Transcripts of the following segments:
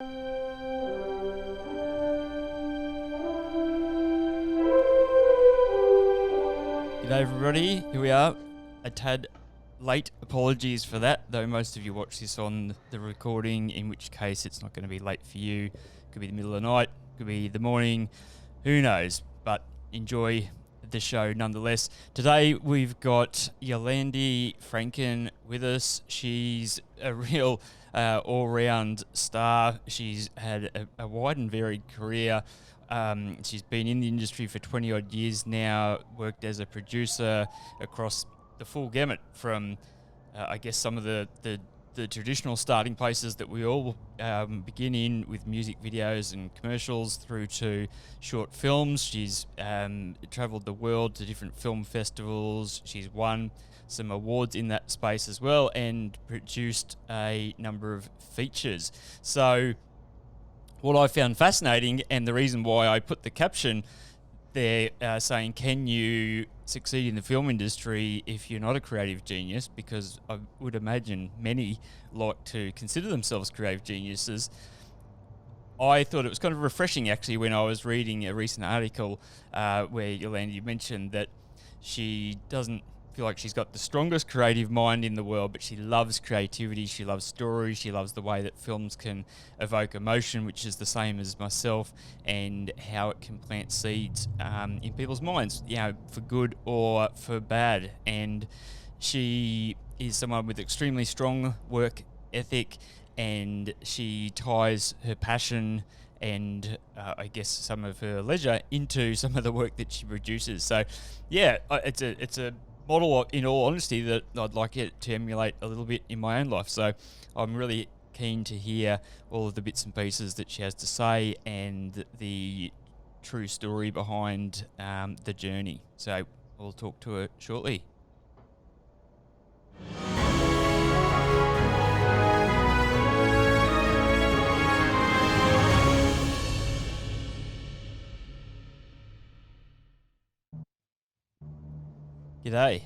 G'day everybody, here we are. A tad late, apologies for that, though most of you watch this on the recording, in which case it's not going to be late for you. Could be the middle of the night, could be the morning, who knows, but enjoy the show nonetheless. Today we've got Yolandi Franken with us. She's a real all-round star. She's had a wide and varied career. She's been in the industry for 20 odd years now, worked as a producer across the full gamut from, I guess, some of the traditional starting places that we all begin in with music videos and commercials through to short films. She's travelled the world to different film festivals. She's won some awards in that space as well and produced a number of features. So what I found fascinating, and the reason why I put the caption there saying, can you succeed in the film industry if you're not a creative genius? Because I would imagine many like to consider themselves creative geniuses. I thought it was kind of refreshing, actually, when I was reading a recent article where Yolandi mentioned that she doesn't feel like she's got the strongest creative mind in the world, but she loves creativity, she loves stories, she loves the way that films can evoke emotion, which is the same as myself, and how it can plant seeds in people's minds, you know, for good or for bad. And she is someone with extremely strong work ethic, and she ties her passion and I guess some of her leisure into some of the work that she produces. So yeah, it's a model, in all honesty, that I'd like it to emulate a little bit in my own life. So I'm really keen to hear all of the bits and pieces that she has to say and the true story behind the journey. So we'll talk to her shortly. G'day.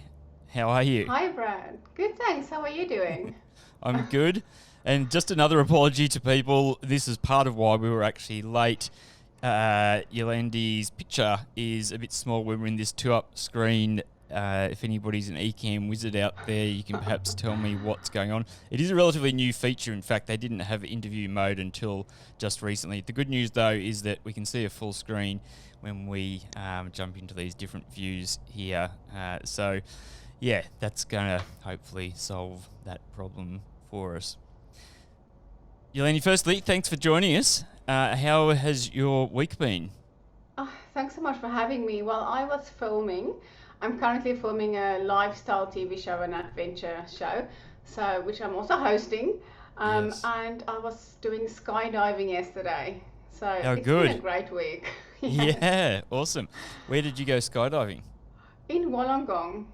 How are you? Hi, Brad. Good, thanks. How are you doing? I'm good. And just another apology to people. This is part of why we were actually late. Yolandi's picture is a bit small when we're in this 2-up screen. If anybody's an Ecamm wizard out there, you can perhaps tell me what's going on. It is a relatively new feature. In fact, they didn't have interview mode until just recently. The good news, though, is that we can see a full screen when we jump into these different views here. So, yeah, that's going to hopefully solve that problem for us. Yolandi, firstly, thanks for joining us. How has your week been? Oh, thanks so much for having me. Well, I was filming. I'm currently filming a lifestyle TV show, an adventure show, which I'm also hosting. Yes. And I was doing skydiving yesterday. So it's good. been a great week. Yeah, awesome. Where did you go skydiving? In Wollongong.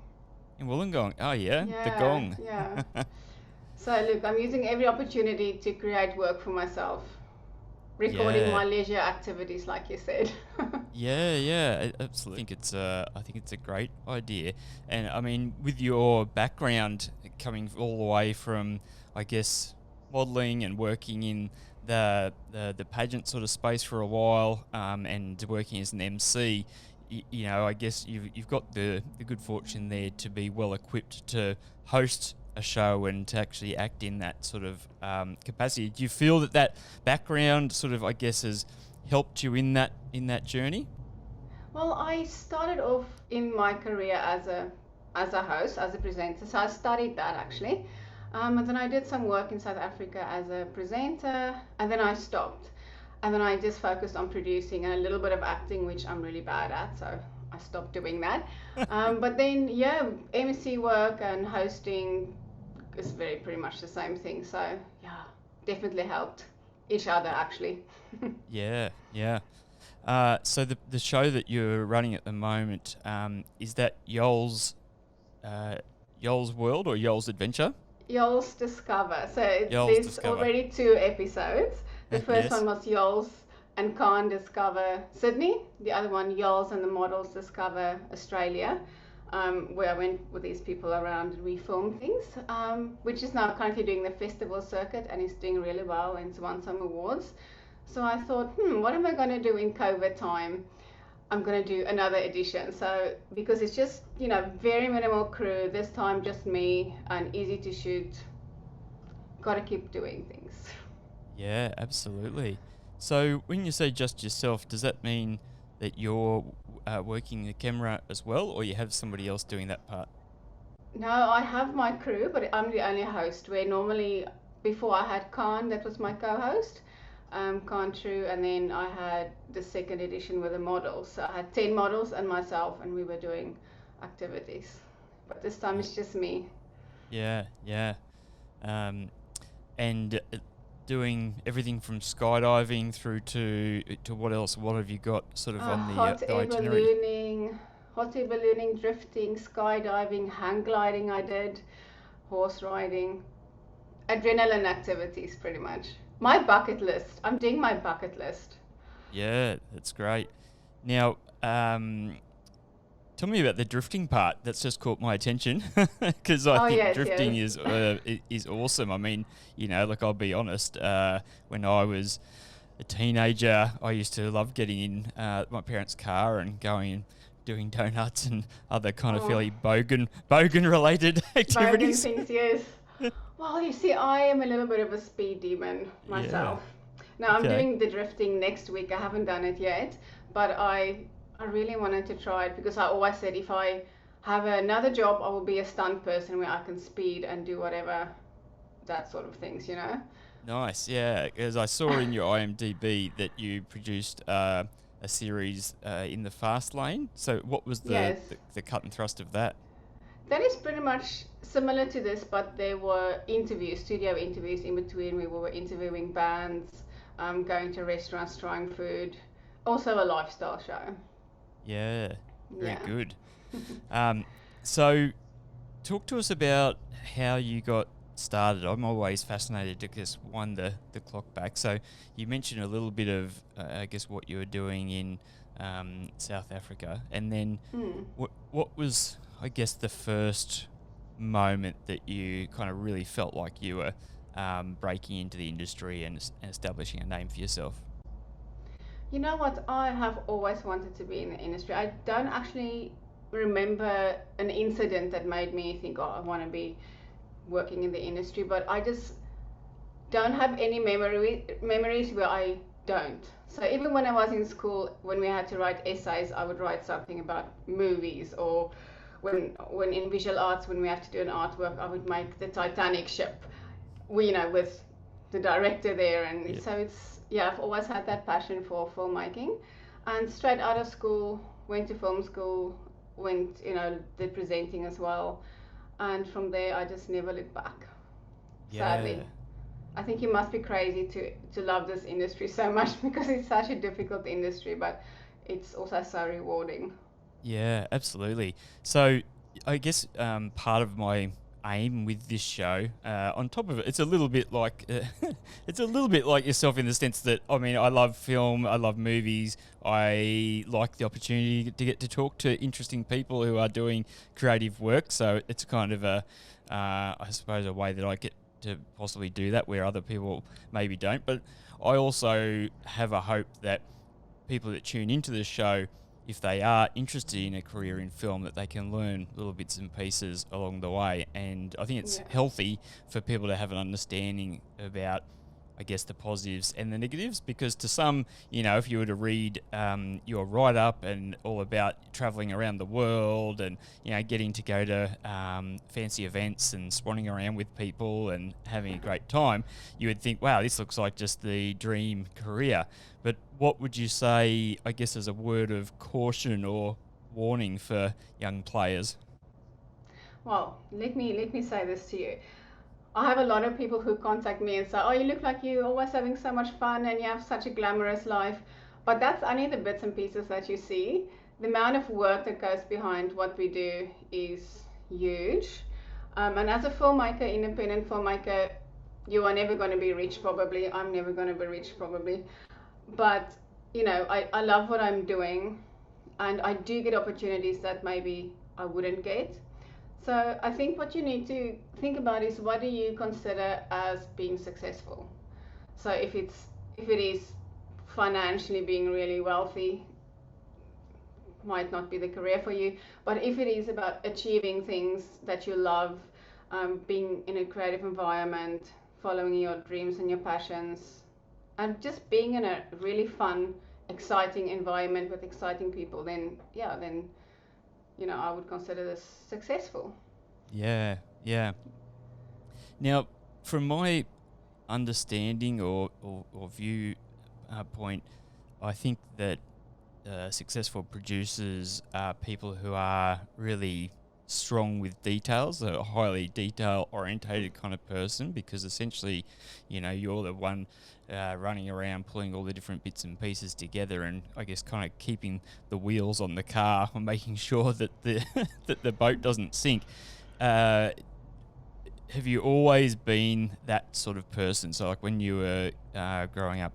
In Wollongong. Oh, yeah, the gong. Yeah. So look, I'm using every opportunity to create work for myself. Recording my leisure activities, like you said. Yeah, absolutely. I think it's a great idea. And I mean, with your background coming all the way from, I guess, modelling and working in the pageant sort of space for a while, and working as an MC, you know, I guess you've got the good fortune there to be well equipped to host a show and to actually act in that sort of capacity. Do you feel that background sort of, I guess, has helped you in that journey? Well, I started off in my career as a host, as a presenter. So I studied that actually, and then I did some work in South Africa as a presenter, and then I stopped, and then I just focused on producing and a little bit of acting, which I'm really bad at. So I stopped doing that. But then, yeah, MC work and hosting is pretty much the same thing. So yeah, definitely helped each other actually. Yeah. So the show that you're running at the moment, is that Yol's World or Yol's Adventure? Yol's Discover. So there's Discover. already 2 episodes. The first Yes. one was Yol's and Khan Discover Sydney. The other one, Yol's and the Models Discover Australia. where I went with these people around and we filmed things, which is now currently doing the festival circuit and is doing really well and it's won some awards. So I thought, what am I going to do in COVID time? I'm going to do another edition. So because it's just, very minimal crew, this time just me and easy to shoot, got to keep doing things. Yeah, absolutely. So when you say just yourself, does that mean that you're working the camera as well, or you have somebody else doing that part? No, I have my crew, but I'm the only host. Where normally, before I had Khan, that was my co-host, Khan True, and then I had the second edition with the models. So I had 10 models and myself, and we were doing activities. But this time it's just me. Yeah, yeah. And doing everything from skydiving through to what else? What have you got sort of on the itinerary? Hot air ballooning, drifting, skydiving, hang gliding I did, horse riding, adrenaline activities pretty much. My bucket list. I'm doing my bucket list. Yeah, that's great. Now, tell me about the drifting part. That's just caught my attention because I think drifting is awesome. I mean, like I'll be honest. When I was a teenager, I used to love getting in my parents' car and going and doing donuts and other kind of fairly bogan related activities. Bogan things, yes. Well, you see, I am a little bit of a speed demon myself. Yeah. Now I'm doing the drifting next week. I haven't done it yet, but I really wanted to try it because I always said if I have another job, I will be a stunt person where I can speed and do whatever, that sort of things, Nice, yeah. As I saw in your IMDb that you produced a series in the fast lane. So what was the cut and thrust of that? That is pretty much similar to this, but there were studio interviews in between. We were interviewing bands, going to restaurants, trying food, also a lifestyle show. Yeah, very good. So talk to us about how you got started. I'm always fascinated to just wind the clock back. So you mentioned a little bit of, I guess, what you were doing in South Africa, and then what was, I guess, the first moment that you kind of really felt like you were breaking into the industry and establishing a name for yourself? You know what? I have always wanted to be in the industry. I don't actually remember an incident that made me think, I want to be working in the industry, but I just don't have any memories where I don't. So even when I was in school, when we had to write essays, I would write something about movies, or when in visual arts, when we have to do an artwork, I would make the Titanic ship, with the director there, and so it's, I've always had that passion for filmmaking. And straight out of school, went to film school, did presenting as well. And from there, I just never looked back, sadly. I think you must be crazy to love this industry so much because it's such a difficult industry, but it's also so rewarding. Yeah, absolutely. So I guess part of my aim with this show, on top of it, it's a little bit like yourself in the sense that, I mean, I love film, I love movies, I like the opportunity to get to talk to interesting people who are doing creative work. So it's kind of I suppose a way that I get to possibly do that where other people maybe don't. But I also have a hope that people that tune into the show, if they are interested in a career in film, that they can learn little bits and pieces along the way. And I think it's healthy for people to have an understanding about, I guess, the positives and the negatives, because to some, if you were to read your write-up and all about traveling around the world and, getting to go to fancy events and swanning around with people and having a great time, you would think, wow, this looks like just the dream career. But what would you say, I guess, as a word of caution or warning for young players? Well, let me say this to you. I have a lot of people who contact me and say, you look like you're always having so much fun and you have such a glamorous life. But that's only the bits and pieces that you see. The amount of work that goes behind what we do is huge. And as a filmmaker, independent filmmaker, you are never going to be rich probably. I'm never going to be rich probably. But, I love what I'm doing, and I do get opportunities that maybe I wouldn't get. So I think what you need to think about is, what do you consider as being successful? So if it is financially being really wealthy, might not be the career for you. But if it is about achieving things that you love, being in a creative environment, following your dreams and your passions, and just being in a really fun, exciting environment with exciting people, then yeah, then I would consider this successful. Yeah, yeah. Now, from my understanding or view point, I think that successful producers are people who are really strong with details, a highly detail orientated kind of person, because essentially, you're the one running around pulling all the different bits and pieces together, and I guess kind of keeping the wheels on the car and making sure that the that the boat doesn't sink. Have you always been that sort of person? So, like when you were growing up,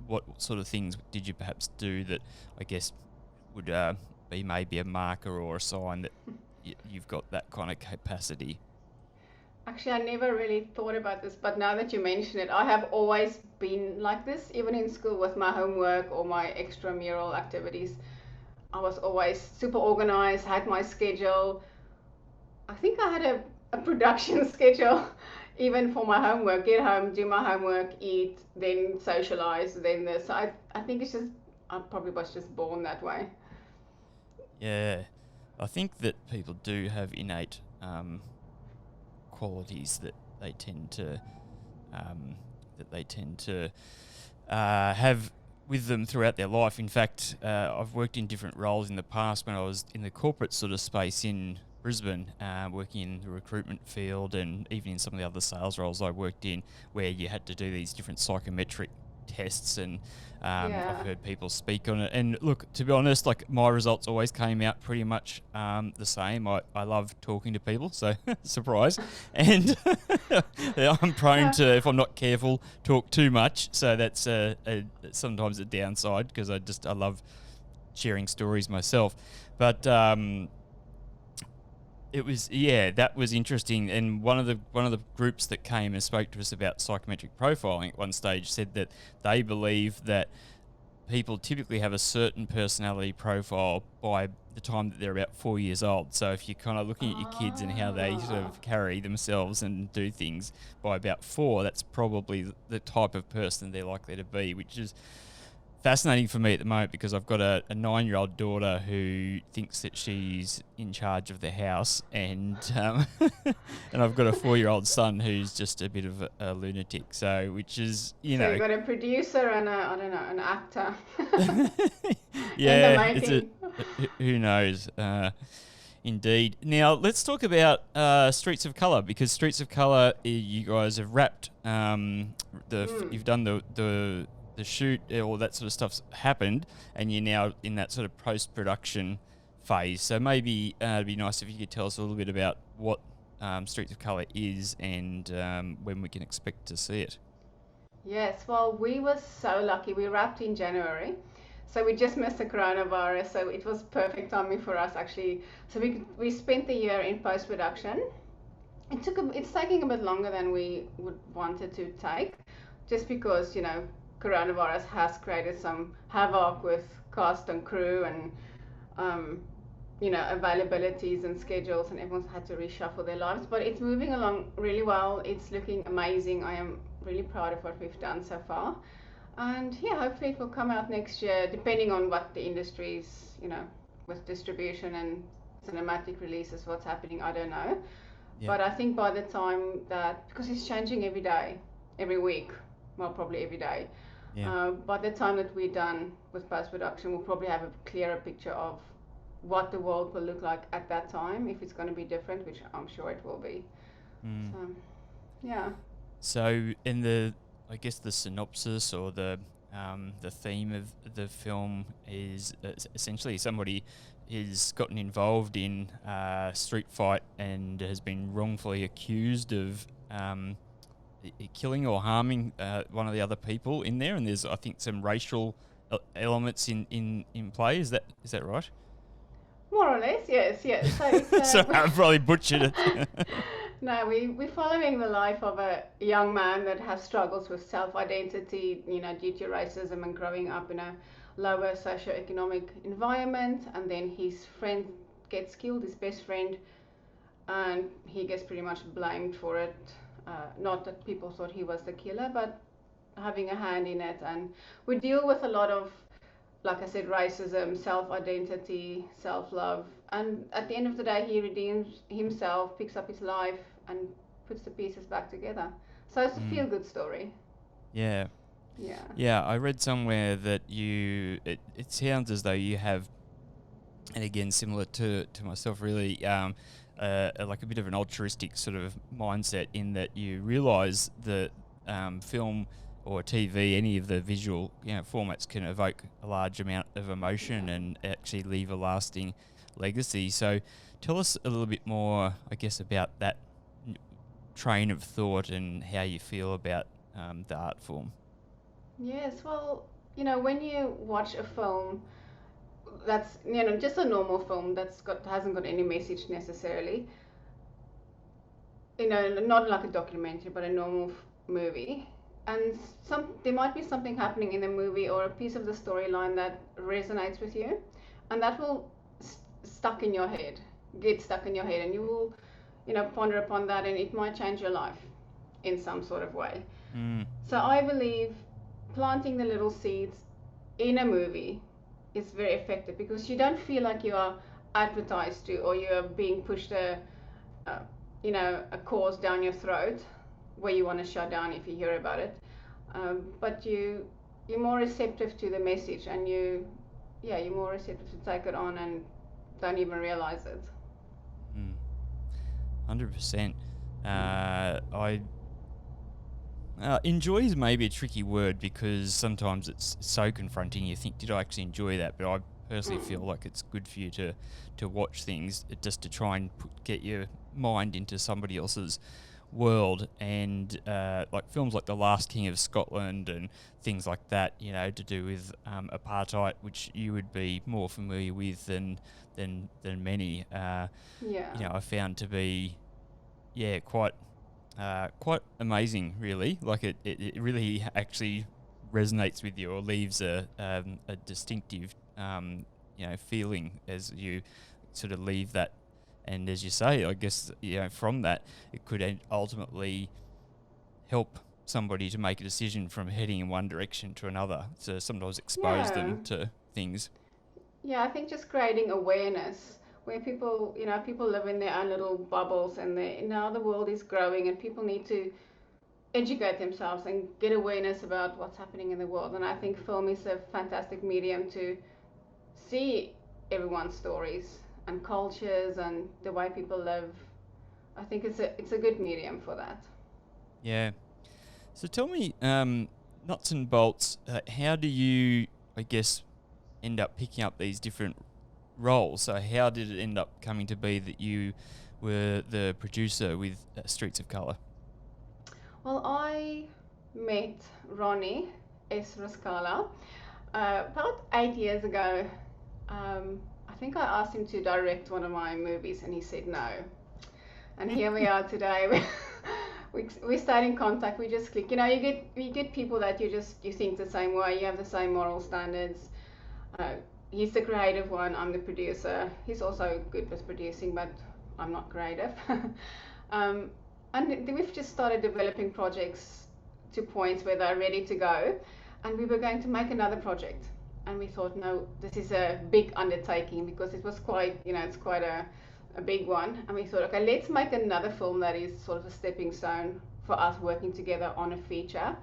what sort of things did you perhaps do that I guess would be maybe a marker or a sign that you've got that kind of capacity? Actually, I never really thought about this, but now that you mention it, I have always been like this, even in school with my homework or my extramural activities. I was always super organized, had my schedule. I think I had a production schedule even for my homework. Get home, do my homework, eat, then socialize, then this. I think it's just, I probably was just born that way. Yeah, I think that people do have innate qualities that they tend to have with them throughout their life. In fact, I've worked in different roles in the past when I was in the corporate sort of space in Brisbane, working in the recruitment field, and even in some of the other sales roles I worked in, where you had to do these different psychometric tests, and I've heard people speak on it. And look, to be honest, like my results always came out pretty much the same. I love talking to people, so surprise. And I'm prone to, if I'm not careful, talk too much. So that's sometimes a downside, because I love sharing stories myself. But that was interesting. And one of the groups that came and spoke to us about psychometric profiling at one stage said that they believe that people typically have a certain personality profile by the time that they're about 4 years old. So if you're kind of looking at your kids and how they sort of carry themselves and do things by about 4, that's probably the type of person they're likely to be, which is fascinating for me at the moment, because I've got a 9-year-old daughter who thinks that she's in charge of the house, and and I've got a 4-year-old son who's just a bit of a lunatic. So, which is, So you've got a producer and an actor. Yeah, who knows? Indeed. Now let's talk about Streets of Colour, because Streets of Colour, you guys have wrapped. You've done the shoot, all that sort of stuff's happened, and you're now in that sort of post-production phase. So maybe it'd be nice if you could tell us a little bit about what Streets of Colour is, and when we can expect to see it. Yes, well, we were so lucky. We wrapped in January, so we just missed the coronavirus. So it was perfect timing for us, actually. So we spent the year in post production. It's taking a bit longer than we would wanted to take, just because coronavirus has created some havoc with cast and crew, and availabilities and schedules, and everyone's had to reshuffle their lives. But it's moving along really well. It's looking amazing. I am really proud of what we've done so far, and yeah, hopefully it will come out next year, depending on what the industry's, with distribution and cinematic releases, what's happening, I don't know. But I think by the time that, because it's changing every day, every week, well, probably every day, by the time that we're done with post-production, we'll probably have a clearer picture of what the world will look like at that time, if it's going to be different, which I'm sure it will be. So, yeah. So I guess the synopsis, or the theme of the film is essentially somebody has gotten involved in a street fight and has been wrongfully accused of killing or harming one of the other people in there, and there's, I think, some racial elements in play. Is that right? More or less, yes, yes. So it's So I probably butchered it. no, we're following the life of a young man that has struggles with self-identity, due to racism and growing up in a lower socioeconomic environment. And then his friend gets killed, his best friend, and he gets pretty much blamed for it. Not that people thought he was the killer, but having a hand in it. And we deal with a lot of, like I said, racism, self-identity, self-love, and at the end of the day, he redeems himself, picks up his life, and puts the pieces back together. So it's a feel-good story. Yeah. Yeah. Yeah, I read somewhere that it sounds as though you have, and again, similar to myself, really, like a bit of an altruistic sort of mindset in that you realise that film or TV, any of the visual formats can evoke a large amount of emotion and actually leave a lasting legacy. So tell us a little bit more, I guess, about that train of thought and how you feel about the art form. Yes, well, when you watch a film that's, just a normal film hasn't got any message necessarily, not like a documentary, but a normal movie, and there might be something happening in the movie or a piece of the storyline that resonates with you, and that will get stuck in your head, and you will, ponder upon that, and it might change your life in some sort of way. So I believe planting the little seeds in a movie is very effective, because you don't feel like you are advertised to, or you're being pushed a cause down your throat where you want to shut down if you hear about it. But you're more receptive to the message, and you're more receptive to take it on and don't even realize it. 100%. Enjoy is maybe a tricky word, because sometimes it's so confronting. You think, did I actually enjoy that? But I personally feel like it's good for you to watch things just to try and get your mind into somebody else's world. And like films like The Last King of Scotland and things like that, to do with apartheid, which you would be more familiar with than many. I found to be quite amazing, really. Like it really actually resonates with you, or leaves a distinctive feeling as you sort of leave that. And as you say, I guess from that it could ultimately help somebody to make a decision from heading in one direction to another, to sometimes expose them to things. Yeah, I think just creating awareness where people live in their own little bubbles, and now the world is growing, and people need to educate themselves and get awareness about what's happening in the world. And I think film is a fantastic medium to see everyone's stories and cultures and the way people live. I think it's a good medium for that. Yeah. So tell me, nuts and bolts, how do you, I guess, end up picking up these different roles? So how did it end up coming to be that you were the producer with Streets of Colour? Well, I met Ronnie S. Rascala about 8 years ago. I think I asked him to direct one of my movies, and he said no. And here we are today. We stayed in contact. We just click. You get people that you think the same way. You have the same moral standards. He's the creative one. I'm the producer. He's also good with producing, but I'm not creative. And we've just started developing projects to points where they're ready to go. And we were going to make another project. And we thought, no, this is a big undertaking, because it was quite, it's quite a big one. And we thought, okay, let's make another film that is sort of a stepping stone for us working together on a feature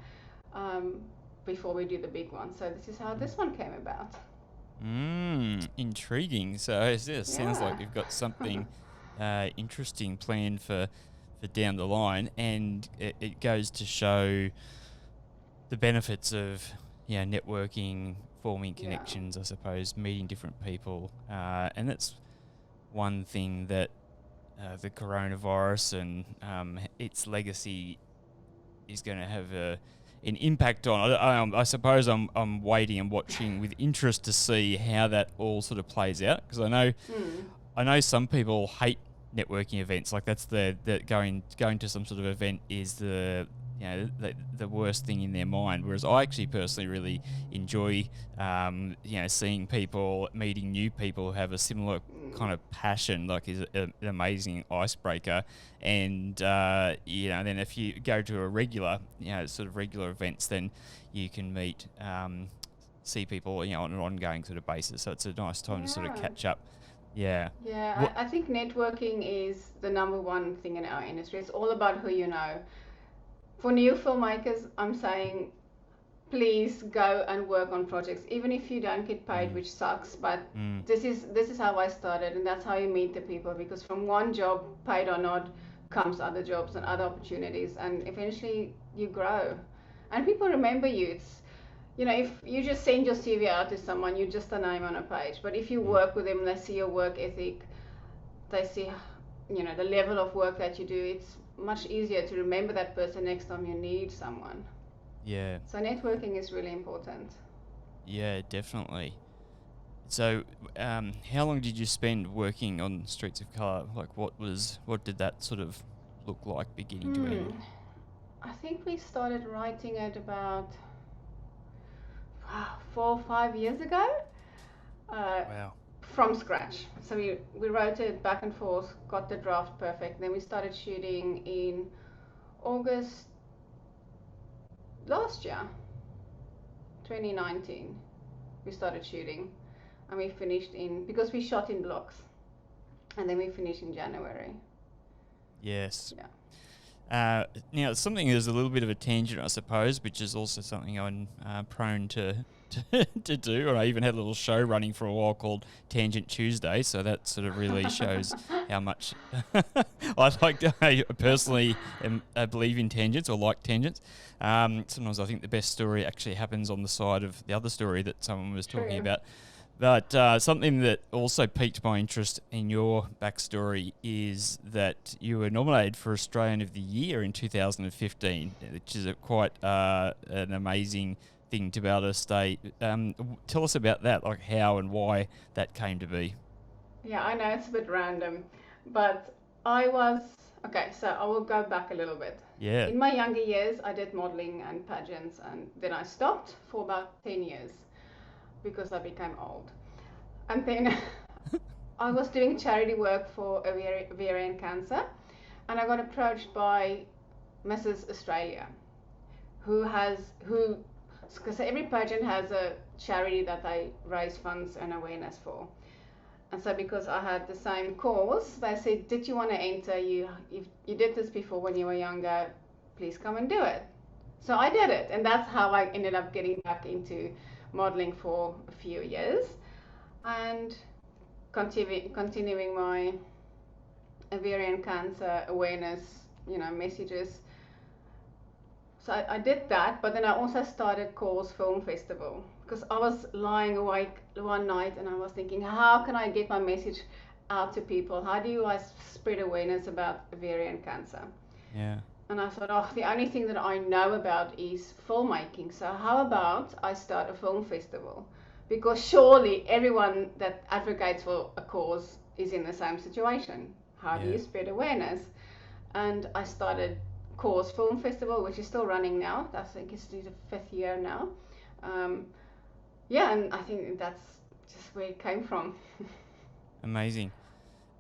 before we do the big one. So this is how this one came about. Intriguing. So it sounds like you've got something interesting planned for down the line, and it goes to show the benefits of networking, forming connections, I suppose, meeting different people, and that's one thing that the coronavirus and its legacy is going to have an impact on. I suppose I'm waiting and watching with interest to see how that all sort of plays out, because I know some people hate networking events. Like that's the going to some sort of event is the worst thing in their mind. Whereas I actually personally really enjoy seeing people, meeting new people who have a similar kind of passion. Like is an amazing icebreaker. And then if you go to a regular events, then you can meet see people on an ongoing sort of basis. So it's a nice time to sort of catch up. Yeah. Yeah, I think networking is the number one thing in our industry. It's all about who you know. For new filmmakers, I'm saying please go and work on projects, even if you don't get paid, which sucks. But this is how I started, and that's how you meet the people. Because from one job, paid or not, comes other jobs and other opportunities, and eventually you grow, and people remember you. It's if you just send your CV out to someone, you're just a name on a page. But if you work with them, they see your work ethic, they see, the level of work that you do. It's much easier to remember that person next time you need someone. Yeah. So networking is really important. Yeah, definitely. So, how long did you spend working on Streets of Colour? Like, what did that sort of look like beginning to end? I think we started writing it about 4 or 5 years ago. Wow. From scratch. So we wrote it back and forth, got the draft perfect. Then we started shooting in August last year, 2019. We started shooting, and we finished because we shot in blocks, and then we finished in January. Yes. Yeah. Now, something that's a little bit of a tangent, I suppose, which is also something I'm prone to do. Or I even had a little show running for a while called Tangent Tuesday, so that sort of really shows how much I personally believe in tangents or like tangents. Sometimes I think the best story actually happens on the side of the other story that someone was talking about. But something that also piqued my interest in your backstory is that you were nominated for Australian of the Year in 2015, which is quite an amazing thing to be able to stay. Tell us about that, like how and why that came to be. Yeah, I know it's a bit random, but so I will go back a little bit. Yeah. In my younger years, I did modeling and pageants, and then I stopped for about 10 years. Because I became old. And then I was doing charity work for ovarian cancer, and I got approached by Mrs. Australia, because every pageant has a charity that they raise funds and awareness for. And so because I had the same cause, they said, did you want to enter? You did this before when you were younger, please come and do it. So I did it, and that's how I ended up getting back into modeling for a few years and continuing my ovarian cancer awareness messages. So I did that, but then I also started Cause Film Festival because I was lying awake one night and I was thinking, how can I get my message out to people? How do I spread awareness about ovarian cancer? Yeah. And I thought, the only thing that I know about is filmmaking. So how about I start a film festival? Because surely everyone that advocates for a cause is in the same situation. How do you spread awareness? And I started Cause Film Festival, which is still running now. I think it's the 5th year now. And I think that's just where it came from. Amazing.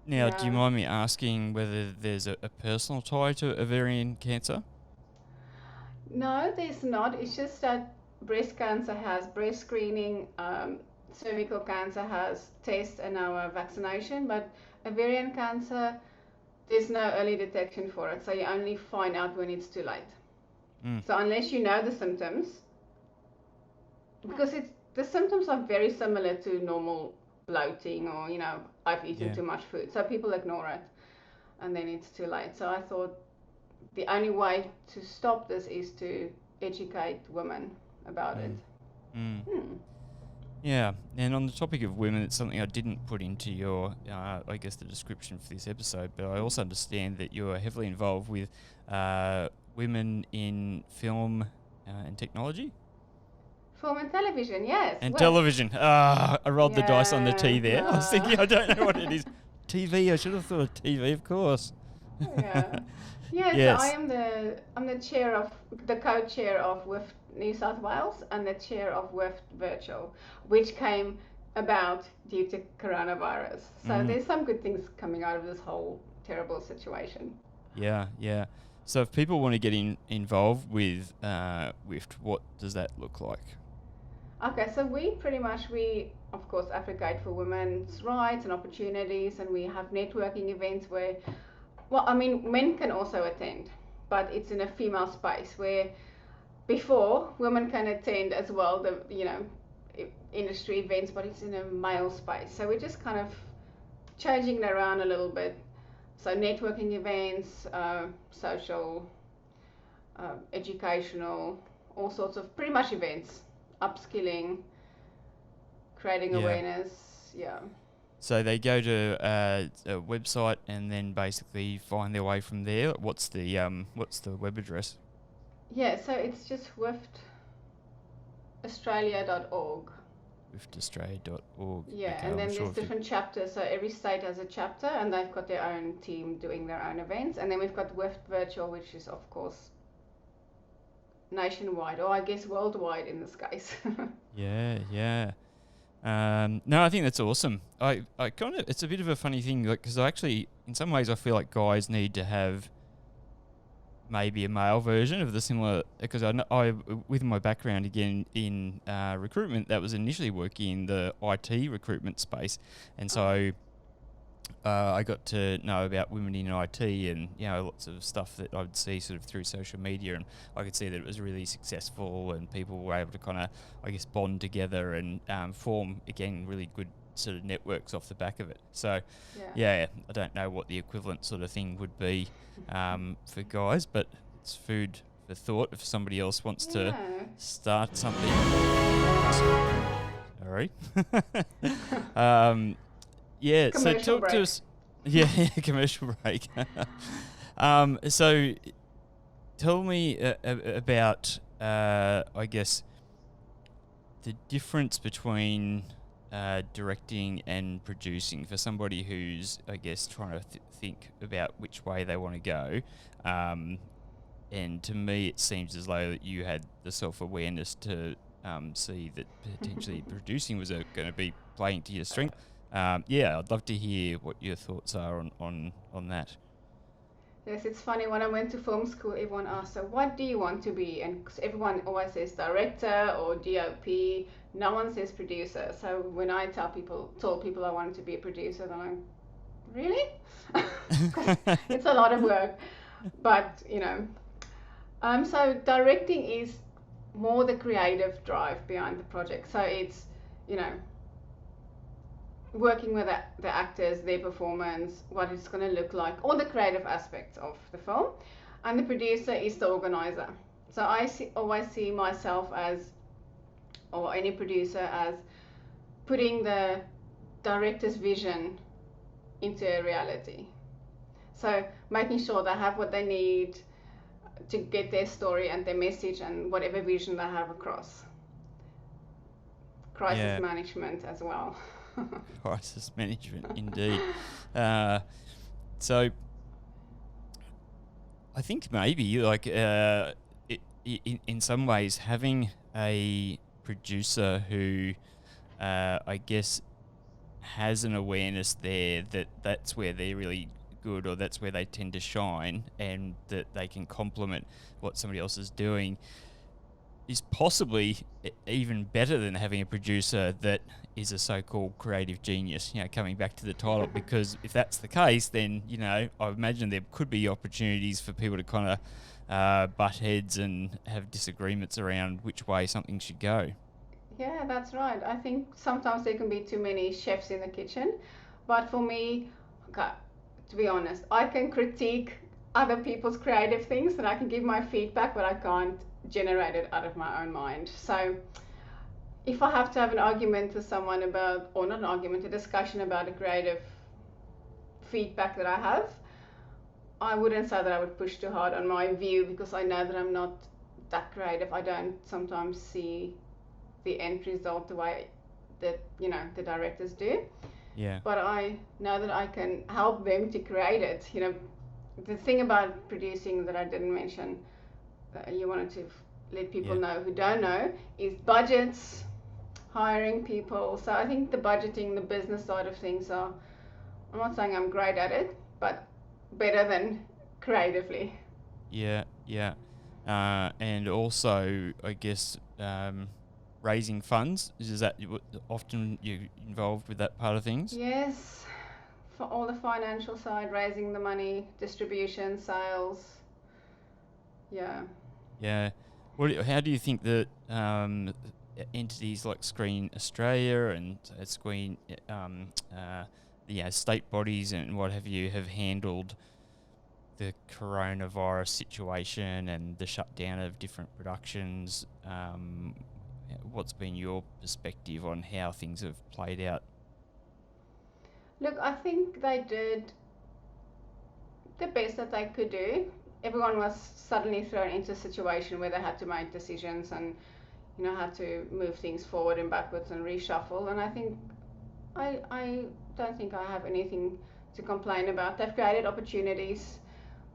Now, do you mind me asking whether there's a personal tie to ovarian cancer? No, there's not. It's just that breast cancer has breast screening, cervical cancer has tests and now a vaccination, but ovarian cancer, there's no early detection for it, so you only find out when it's too late. So unless you know the symptoms, because the symptoms are very similar to normal bloating or I've eaten too much food, so people ignore it and then it's too late. So I thought the only way to stop this is to educate women about it. Yeah, and on the topic of women, it's something I didn't put into your, I guess, the description for this episode, but I also understand that you're heavily involved with women in film and technology. Film and television, yes. And Well, television. I rolled the dice on the T there. I was no. thinking, I don't know what it is. TV. I should have thought of TV, of course. Yeah. Yes, Yes. I'm the chair of the co-chair of WIFT New South Wales and the chair of WIFT Virtual, which came about due to coronavirus. So there's some good things coming out of this whole terrible situation. Yeah, yeah. So if people want to get involved with WIFT, what does that look like? Okay, so we of course advocate for women's rights and opportunities, and we have networking events where, well, I mean, men can also attend, but it's in a female space where before women can attend as well, industry events, but it's in a male space. So we're just kind of changing it around a little bit. So networking events, social, educational, all sorts of pretty much events, upskilling, creating awareness. Yeah. So they go to a website and then basically find their way from there. What's the web address? Yeah, so it's just wiftaustralia.org. wiftaustralia.org. Yeah, Okay, and then I'm sure there's different chapters. So every state has a chapter, and they've got their own team doing their own events. And then we've got WIFT Virtual, which is of course nationwide, or I guess worldwide in this case. Yeah. No, I think that's awesome. I kind of, it's a bit of a funny thing, like, because I actually, in some ways, I feel like guys need to have maybe a male version of the similar, because I with my background again in recruitment, that was initially working in the IT recruitment space, and so I got to know about women in IT and, lots of stuff that I would see sort of through social media, and I could see that it was really successful and people were able to kind of, I guess, bond together and form, again, really good sort of networks off the back of it. So, I don't know what the equivalent sort of thing would be for guys, but it's food for thought if somebody else wants to start something. Sorry. So talk to us. Yeah, commercial break. So tell me about, I guess, the difference between directing and producing for somebody who's, I guess, trying to think about which way they want to go. And to me, it seems as though that you had the self-awareness to see that potentially producing was going to be playing to your strength. I'd love to hear what your thoughts are on that. Yes, it's funny, when I went to film school, everyone asked, so what do you want to be? And everyone always says director or DOP, no one says producer. So when I told people I wanted to be a producer, they're like, really? It's a lot of work. But, so directing is more the creative drive behind the project. So it's, working with the actors, their performance, what it's going to look like, all the creative aspects of the film. And the producer is the organizer. So I always see myself as, or any producer, as putting the director's vision into a reality. So making sure they have what they need to get their story and their message and whatever vision they have across. Crisis management as well. Crisis management, indeed. So I think maybe like in some ways having a producer who I guess has an awareness there that that's where they're really good, or that's where they tend to shine, and that they can complement what somebody else is doing, is possibly even better than having a producer that is a so-called creative genius, coming back to the title, because if that's the case, then, I imagine there could be opportunities for people to kind of butt heads and have disagreements around which way something should go. Yeah, that's right. I think sometimes there can be too many chefs in the kitchen, but for me, to be honest, I can critique other people's creative things and I can give my feedback, but I can't generate it out of my own mind. So if I have to have an argument with someone about, or not an argument, a discussion about a creative feedback that I have, I wouldn't say that I would push too hard on my view, because I know that I'm not that creative. I don't sometimes see the end result the way that the directors do. Yeah. But I know that I can help them to create it. The thing about producing that I didn't mention, you wanted to let people know who don't know, is budgets, hiring people. So I think the budgeting, the business side of things I'm not saying I'm great at it, but better than creatively. Yeah, yeah. And also, I guess, raising funds, is that often you involved with that part of things? Yes, for all the financial side, raising the money, distribution, sales. Yeah. Yeah. How do you think that entities like Screen Australia and Screen, state bodies and what have you, have handled the coronavirus situation and the shutdown of different productions? What's been your perspective on how things have played out? Look, I think they did the best that they could do. Everyone was suddenly thrown into a situation where they had to make decisions and had to move things forward and backwards and reshuffle. And I think I don't think I have anything to complain about. They've created opportunities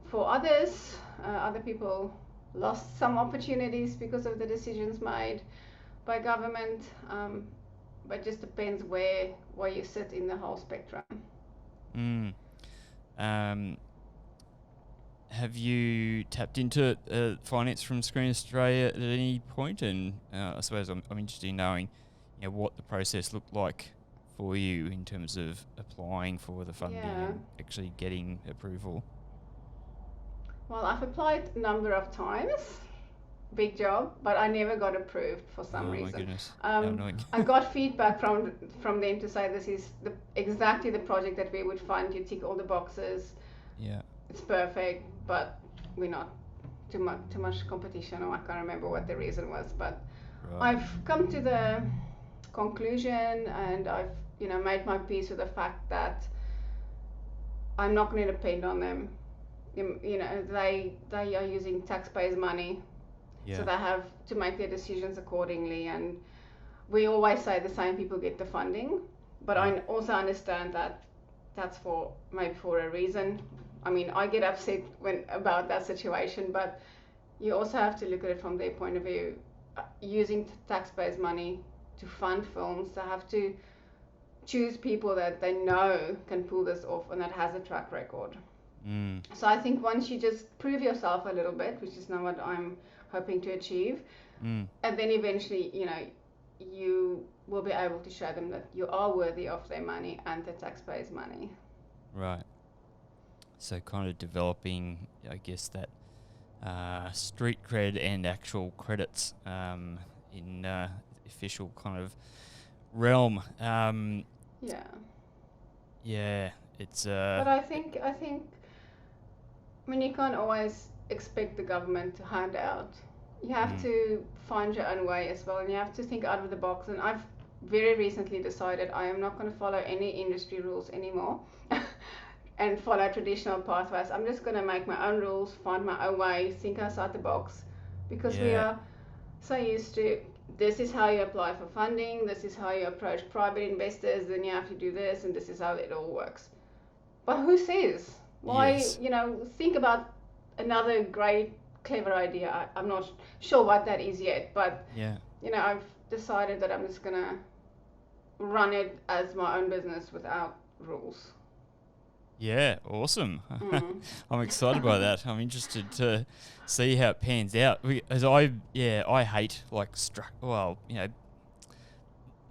for others. Other people lost some opportunities because of the decisions made by government. But it just depends where you sit in the whole spectrum. Have you tapped into finance from Screen Australia at any point? And I suppose I'm interested in knowing what the process looked like for you in terms of applying for the funding and actually getting approval. Well, I've applied a number of times. Big job, but I never got approved for some reason. Oh my goodness, how annoying. I got feedback from them to say this is exactly the project that we would fund. You tick all the boxes. Yeah. It's perfect, but we're not too much competition, or I can't remember what the reason was. But I've come to the conclusion, and I've made my peace with the fact that I'm not going to depend on them. They are using taxpayers' money. Yeah. So they have to make their decisions accordingly, and we always say the same people get the funding, but I also understand that that's maybe for a reason. I mean, I get upset about that situation, but you also have to look at it from their point of view. Using taxpayers' money to fund films, they have to choose people that they know can pull this off and that has a track record. So I think once you just prove yourself a little bit, which is not what I'm hoping to achieve, and then eventually you will be able to show them that you are worthy of their money and the taxpayers' money. Right. So kind of developing, I guess, that street cred and actual credits in official kind of realm. Yeah, it's. But I think you can't always expect the government to hand out. You have to find your own way as well, and you have to think out of the box. And I've very recently decided I am not going to follow any industry rules anymore and follow traditional pathways. I'm just going to make my own rules, find my own way, think outside the box, because we are so used to this is how you apply for funding, this is how you approach private investors, then you have to do this, and this is how it all works. But who says? Why, think about another great, clever idea. I'm not sure what that is yet, but, I've decided that I'm just going to run it as my own business without rules. Yeah, awesome. I'm excited by that. I'm interested to see how it pans out. I hate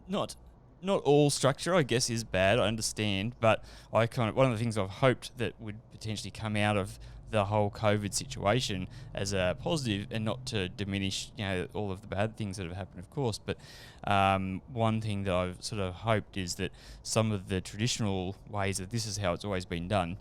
not all structure, I guess, is bad. I understand, but one of the things I've hoped that would potentially come out of the whole COVID situation as a positive, and not to diminish, all of the bad things that have happened, of course. But one thing that I've sort of hoped is that some of the traditional ways that this is how it's always been done,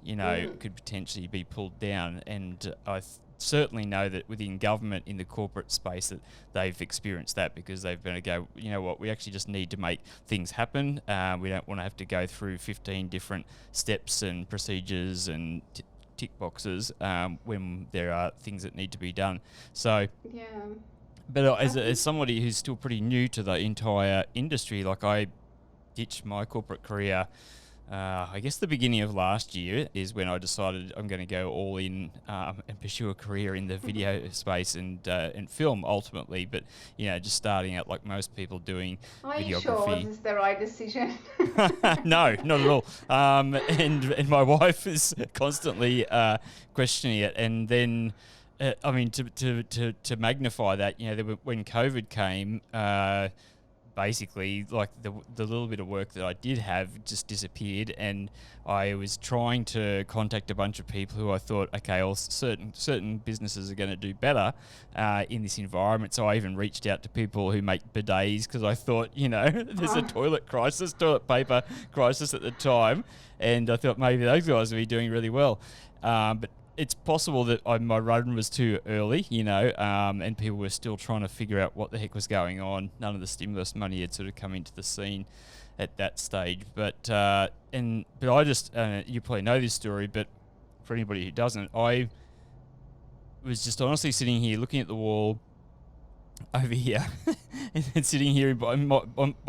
could potentially be pulled down. And I certainly know that within government, in the corporate space, that they've experienced that, because they've been to go, you know what, we actually just need to make things happen. We don't want to have to go through 15 different steps and procedures and tick boxes when there are things that need to be done. So, Yeah. but as somebody who's still pretty new to the entire industry, like I ditched my corporate career. I guess the beginning of last year is when I decided I'm going to go all in and pursue a career in the video space and film ultimately. But just starting out like most people doing Are videography. you sure this is the right decision? No, not at all. And my wife is constantly questioning it, and then. I mean, to magnify that, when COVID came, basically, like the little bit of work that I did have just disappeared, and I was trying to contact a bunch of people who I thought, okay, well, certain businesses are going to do better in this environment. So I even reached out to people who make bidets because I thought, there's a toilet paper crisis at the time, and I thought maybe those guys would be doing really well, but it's possible that my run was too early, and people were still trying to figure out what the heck was going on. None of the stimulus money had sort of come into the scene at that stage. But I just, you probably know this story, but for anybody who doesn't, I was just honestly sitting here looking at the wall over here and sitting here by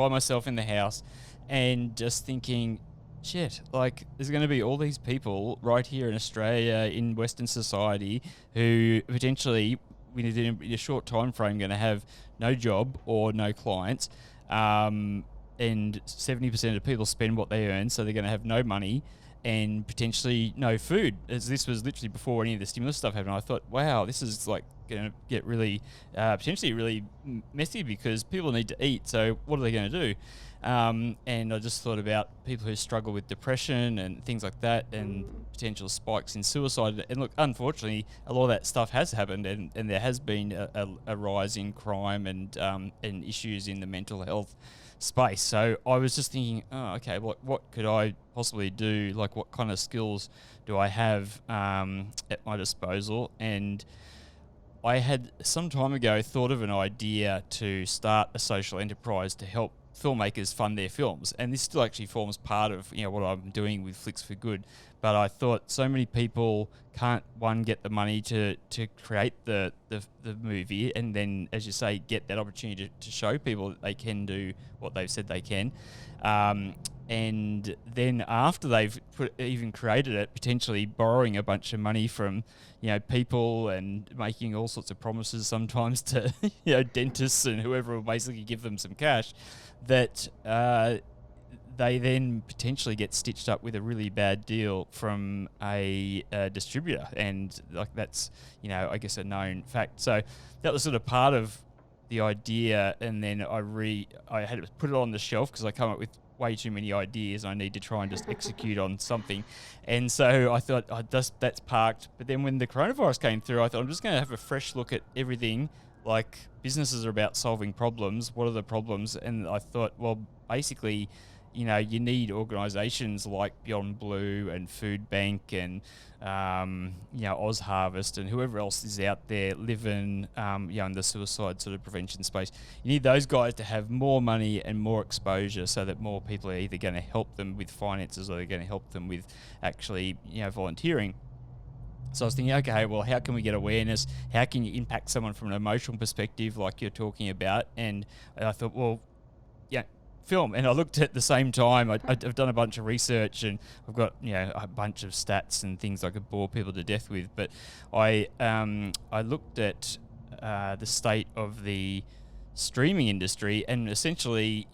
myself in the house and just thinking, shit, like there's going to be all these people right here in Australia, in Western society, who potentially within a short time frame going to have no job or no clients, and 70% of people spend what they earn, so they're going to have no money and potentially no food. As this was literally before any of the stimulus stuff happened, I thought, wow, this is like going to get really potentially really messy because people need to eat. So what are they going to do? And I just thought about people who struggle with depression and things like that, and potential spikes in suicide. And look, unfortunately, a lot of that stuff has happened, and there has been a rise in crime and issues in the mental health space. So I was just thinking, okay, what could I possibly do? Like, what kind of skills do I have at my disposal? And I had some time ago thought of an idea to start a social enterprise to help filmmakers fund their films, and this still actually forms part of what I'm doing with Flicks for Good. But I thought so many people can't get the money to create the movie, and then, as you say, get that opportunity to show people that they can do what they've said they can, and then after they've even created it, potentially borrowing a bunch of money from people and making all sorts of promises sometimes to dentists and whoever will basically give them some cash, that they then potentially get stitched up with a really bad deal from a distributor, and like that's I guess a known fact. So that was sort of part of the idea, and then I had to put it on the shelf because I come up with way too many ideas. I need to try and just execute on something, and so I thought that's parked. But then when the coronavirus came through, I thought I'm just going to have a fresh look at everything. Like, businesses are about solving problems. What are the problems? And I thought, well, basically, you need organisations like Beyond Blue and Food Bank and, Oz Harvest and whoever else is out there living, in the suicide sort of prevention space. You need those guys to have more money and more exposure so that more people are either going to help them with finances or they're going to help them with actually, volunteering. So I was thinking, okay, well, how can we get awareness? How can you impact someone from an emotional perspective like you're talking about? And I thought, well, film. And I looked at the same time, I've done a bunch of research, and I've got a bunch of stats and things I could bore people to death with. But I looked at the state of the streaming industry, and essentially,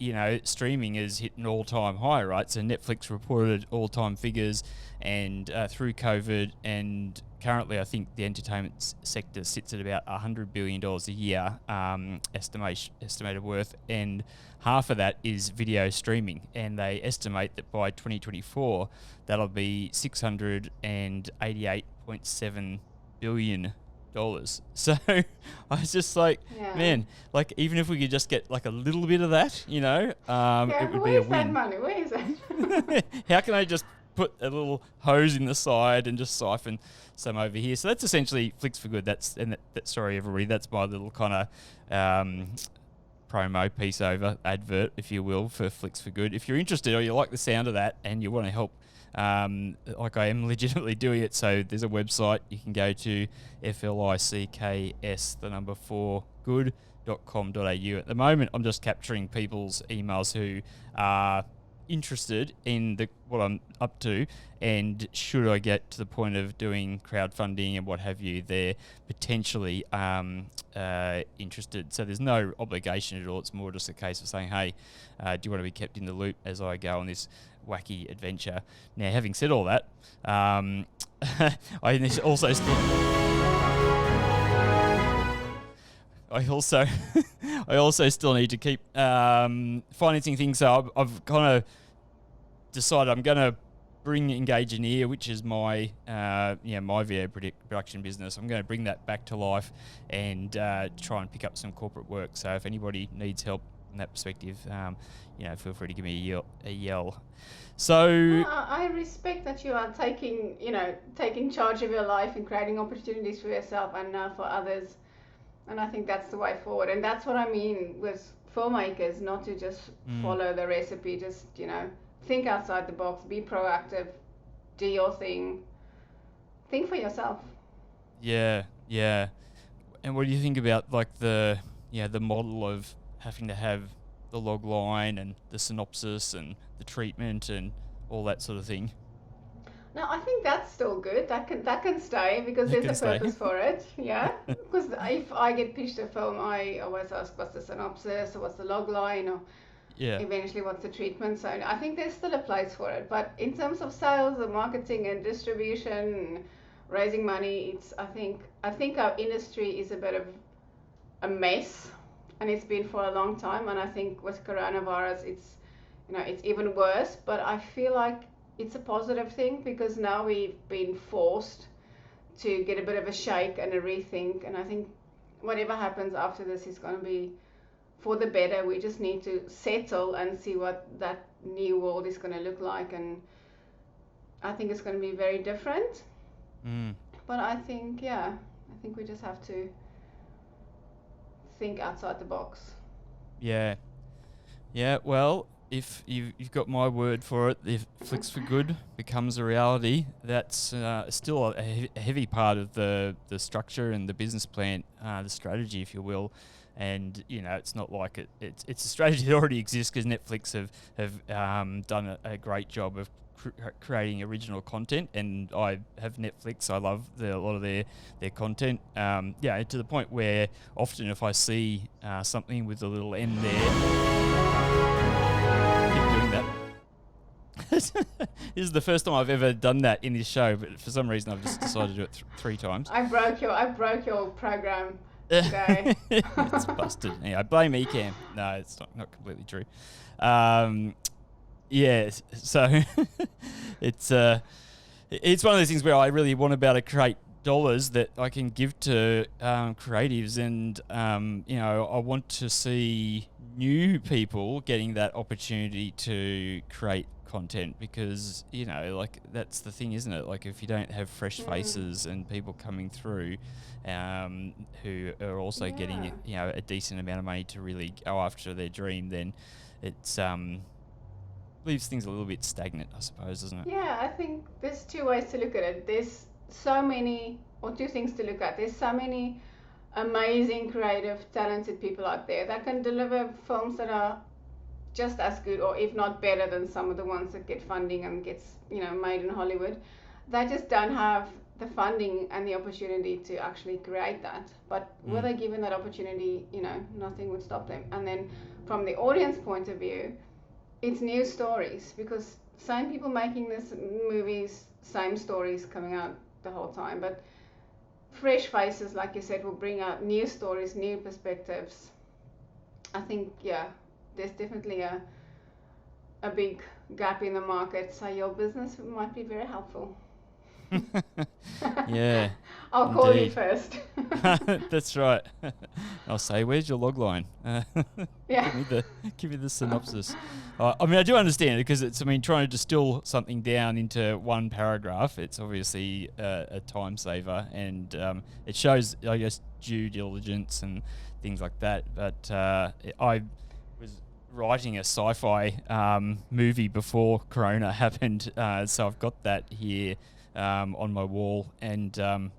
streaming has hit an all-time high, right? So Netflix reported all-time figures, and through COVID, and currently I think the entertainment sector sits at about $100 billion a year, estimated worth, and half of that is video streaming, and they estimate that by 2024 that'll be $688.7 billion. So I was just like, man, like, even if we could just get like a little bit of that, it would be a win. Where is that money? Where is that? How can I just put a little hose in the side and just siphon some over here? So that's essentially Flicks for Good. Sorry everybody, that's my little kind of promo piece over advert, if you will, for Flicks for Good. If you're interested or you like the sound of that and you want to help like I am legitimately doing it. So there's a website you can go to, FLICKS, the number 4 good.com.au. At the moment, I'm just capturing people's emails who are interested in what I'm up to, and should I get to the point of doing crowdfunding and what have you, they're potentially interested. So there's no obligation at all. It's more just a case of saying, hey, do you want to be kept in the loop as I go on this wacky adventure? Now, having said all that, I also still... I also still need to keep financing things. So I've kind of decided I'm going to bring Engage in Ear, which is my my video production business. I'm going to bring that back to life and try and pick up some corporate work. So if anybody needs help in that perspective, feel free to give me a yell. So I respect that you are taking charge of your life and creating opportunities for yourself and now for others. And I think that's the way forward. And that's what I mean with filmmakers, not to just follow the recipe, just, think outside the box, be proactive, do your thing, think for yourself. Yeah. And what do you think about like the model of having to have the log line and the synopsis and the treatment and all that sort of thing? No, I think that's still good. That can stay because there's a purpose for it. Yeah. Because if I get pitched a film, I always ask what's the synopsis or what's the log line or eventually what's the treatment. So I think there's still a place for it. But in terms of sales and marketing and distribution and raising money, I think our industry is a bit of a mess, and it's been for a long time. And I think with coronavirus, it's even worse. But I feel like it's a positive thing because now we've been forced to get a bit of a shake and a rethink, and I think whatever happens after this is going to be for the better. We just need to settle and see what that new world is going to look like, and I think it's going to be very different. But I think we just have to think outside the box. Yeah, well, if you've got my word for it, if Flicks for Good becomes a reality, that's still a heavy part of the structure and the business plan, the strategy, if you will. And it's not like it's a strategy that already exists because Netflix have done a great job of creating original content, and I have Netflix. I love a lot of their content. To the point where often if I see something with a little N there. This is the first time I've ever done that in this show, but for some reason I've just decided to do it 3 times. I broke your program today. It's busted. Anyway, I blame Ecamm. No, it's not completely true. So it's one of those things where I really want to be able to create dollars that I can give to creatives, and I want to see new people getting that opportunity to create content, because that's the thing, isn't it? Like, if you don't have fresh faces and people coming through who are also getting a decent amount of money to really go after their dream, then it's leaves things a little bit stagnant, I suppose, doesn't it? Yeah, I think there's 2 ways to look at it. There's so many, or 2 things to look at. There's so many amazing, creative, talented people out there that can deliver films that are just as good, or if not better, than some of the ones that get funding and gets made in Hollywood. They just don't have the funding and the opportunity to actually create that. But were they given that opportunity, nothing would stop them. And then from the audience point of view, it's new stories, because same people making this movies, same stories coming out the whole time, but fresh faces, like you said, will bring out new stories, new perspectives. I think there's definitely a big gap in the market, so your business might be very helpful. Yeah, I'll indeed. call you first. That's right. I'll say, where's your log line? Give me the synopsis. I do understand it, because it's, trying to distill something down into one paragraph, it's obviously a time saver, and it shows, I guess, due diligence and things like that. But I was writing a sci-fi movie before Corona happened, so I've got that here on my wall, and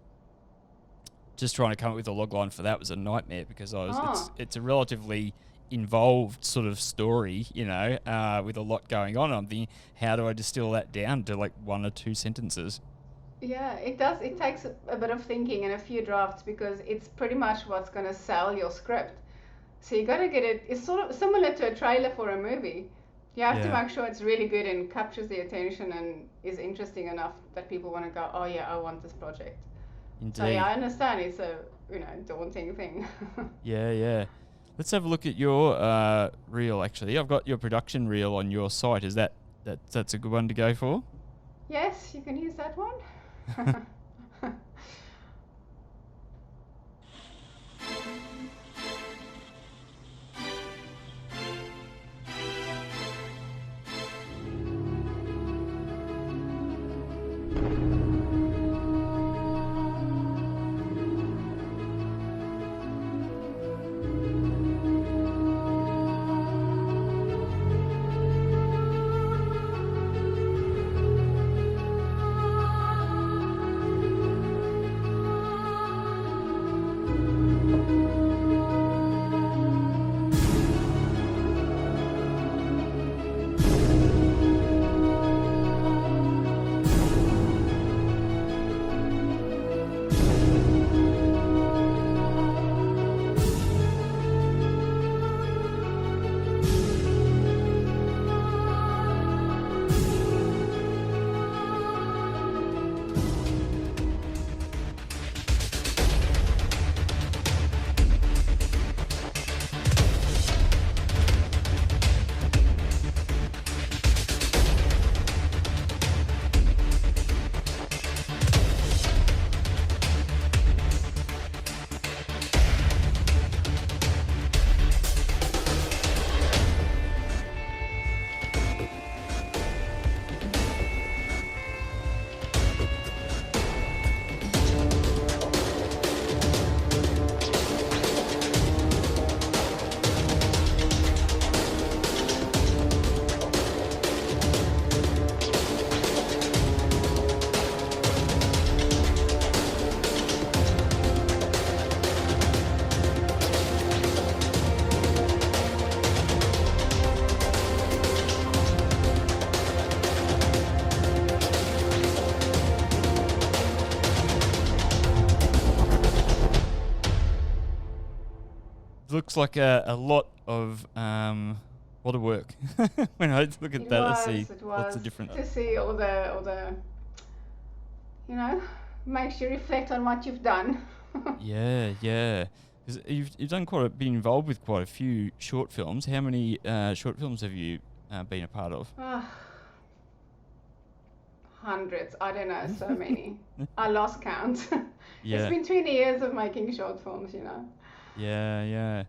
just trying to come up with a logline for that was a nightmare because it's a relatively involved sort of story, you know, with a lot going on. I'm thinking, how do I distill that down to like 1 or 2 sentences? Yeah, it does. It takes a bit of thinking and a few drafts because it's pretty much what's going to sell your script. So you got to get it. It's sort of similar to a trailer for a movie. You have to make sure it's really good and captures the attention and is interesting enough that people want to go, oh yeah, I want this project. Indeed. So yeah, I understand it's a daunting thing. Yeah. Let's have a look at your reel. Actually, I've got your production reel on your site. Is that's a good one to go for? Yes, you can use that one. Looks like a lot of work. When I look at that, I see lots of different. To see all the, makes you reflect on what you've done. Yeah. 'Cause you've done been involved with quite a few short films. How many short films have you been a part of? Hundreds. I don't know, so many. I lost count. Yeah. It's been 20 years of making short films, Yeah.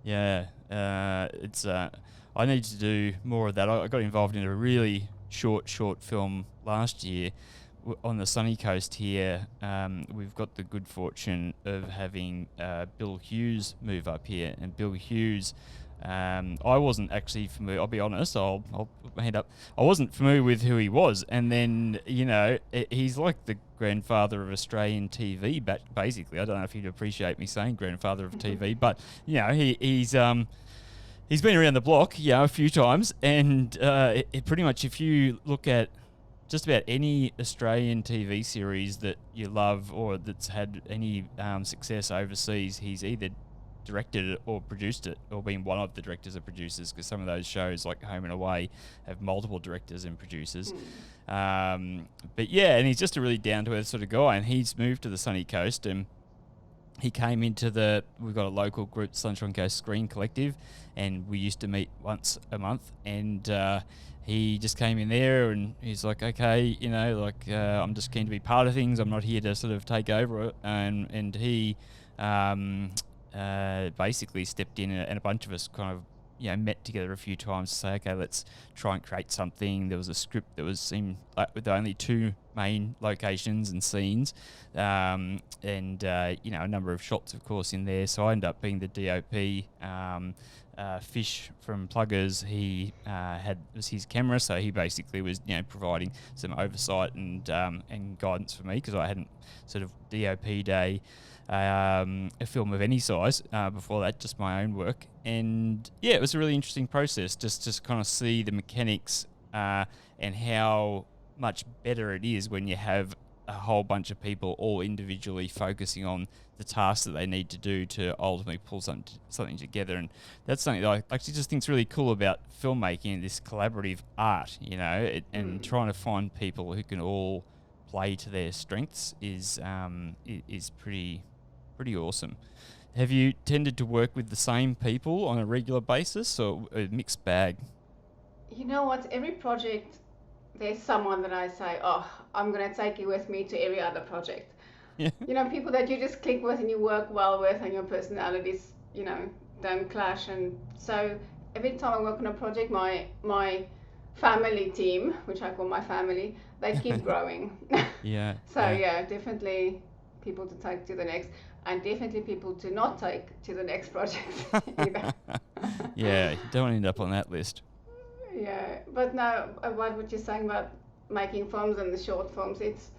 It's I need to do more of that. I got involved in a really short film last year on the sunny coast here. We've got the good fortune of having Bill Hughes move up here, and Bill Hughes. I wasn't actually familiar. I'll be honest. I'll put my hand up. I wasn't familiar with who he was, and then he's like the grandfather of Australian TV. Basically, I don't know if you'd appreciate me saying grandfather of TV, but he's been around the block, a few times, and it pretty much, if you look at just about any Australian TV series that you love or that's had any success overseas, he's either directed it or produced it, or been one of the directors or producers, because some of those shows like Home and Away have multiple directors and producers. But yeah, and he's just a really down-to-earth sort of guy, and he's moved to the sunny coast, and he came into we've got a local group, Sunshine Coast Screen Collective, and we used to meet once a month, and he just came in there and he's like, okay, I'm just keen to be part of things. I'm not here to sort of take over it. And he basically stepped in, and a bunch of us kind of met together a feu times to say, okay, let's try and create something. There was a script that seemed like with only 2 main locations and scenes, and a number of shots, of course, in there. So I ended up being the DOP, Fish from Pluggers, he was his camera, so he basically was providing some oversight and guidance for me, because I hadn't sort of DOP'd a film of any size before that, just my own work. And yeah, it was a really interesting process, just kind of see the mechanics and how much better it is when you have a whole bunch of people all individually focusing on the tasks that they need to do to ultimately pull something together. And that's something that I actually just think is really cool about filmmaking, this collaborative art, and trying to find people who can all play to their strengths is pretty awesome. Have you tended to work with the same people on a regular basis, or a mixed bag? You know what? Every project, there's someone that I say, oh, I'm going to take you with me to every other project. Yeah. People that you just click with and you work well with, and your personalities, don't clash. And so every time I work on a project, my family team, which I call my family, they keep growing. Yeah. So yeah, definitely people to take to the next, and definitely people to not take to the next project either. Yeah, you don't want to end up on that list. Yeah, but no, about what you're saying about making films and the short films, it's